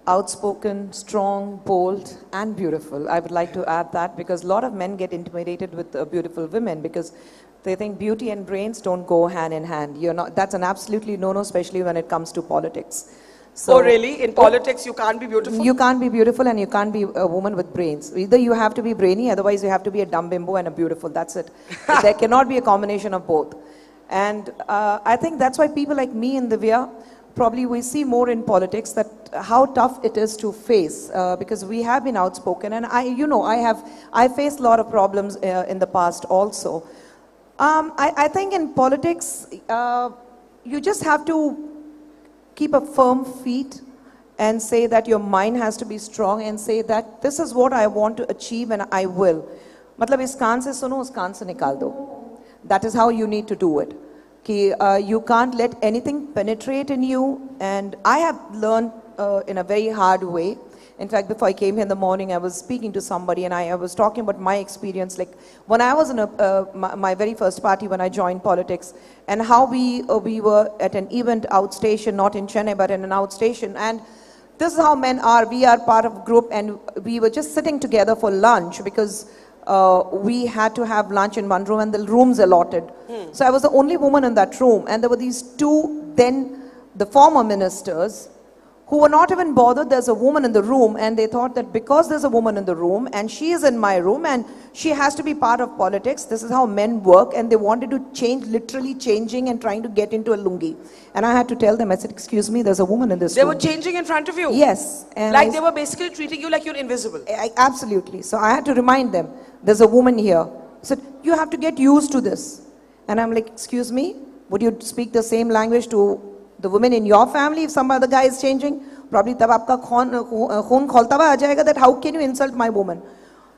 outspoken, strong, bold, and beautiful. I would like to add that because a lot of men get intimidated with beautiful women because they think beauty and brains don't go hand in hand. That's an absolutely no-no, especially when it comes to politics. So, oh really? In politics, you can't be beautiful? You can't be beautiful and you can't be a woman with brains. Either you have to be brainy, otherwise you have to be a dumb bimbo and a beautiful. That's it. There cannot be a combination of both. And I think that's why people like me and Divya, probably we see more in politics that how tough it is to face because we have been outspoken. And I faced a lot of problems in the past also. I think in politics, you just have to keep a firm feet and say that your mind has to be strong and say that this is what I want to achieve and I will. Matlab is kaan se suno, us kaan se nikal do. That is how you need to do it. You can't let anything penetrate in you. And I have learned in a very hard way. In fact, before I came here in the morning, I was speaking to somebody and I was talking about my experience. Like when I was in my very first party when I joined politics and how we were at an event outstation, not in Chennai, but in an outstation. And this is how men are. We are part of a group and we were just sitting together for lunch because we had to have lunch in one room and the room's allotted. So I was the only woman in that room. And there were these two, then the former ministers, who were not even bothered there's a woman in the room, and they thought that because there's a woman in the room and she is in my room and she has to be part of politics, this is how men work, and they wanted to change, literally changing and trying to get into a lungi. And I had to tell them, I said, excuse me, there's a woman in this room. They were changing in front of you? Yes. And like they were basically treating you like you're invisible? Absolutely. So I had to remind them, there's a woman here. I said, you have to get used to this. And I'm like, excuse me, would you speak the same language to the women in your family if some other guy is changing? Probably tab aapka khoon kholta hua aa jayega that how can you insult my woman?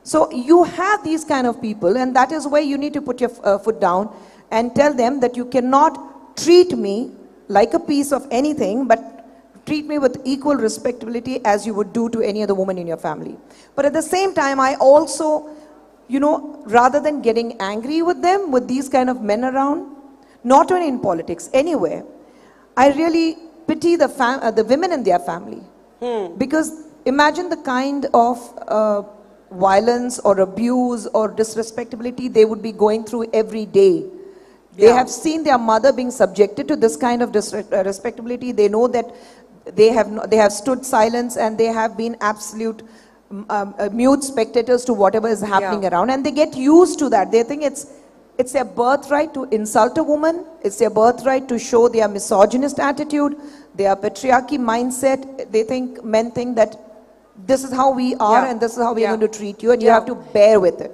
So you have these kind of people, and that is where you need to put your foot down and tell them that you cannot treat me like a piece of anything, but treat me with equal respectability as you would do to any other woman in your family. But at the same time, I also, rather than getting angry with them, with these kind of men around, not only in politics, anywhere, I really pity the women in their family. Because imagine the kind of violence or abuse or disrespectability they would be going through every day. They have seen their mother being subjected to this kind of disrespectability. They know that they have stood silence and they have been absolute mute spectators to whatever is happening around. And they get used to that. They think it's their birthright to insult a woman. It's their birthright to show their misogynist attitude, their patriarchy mindset. Men think that this is how we are and this is how we are going to treat you, and you have to bear with it.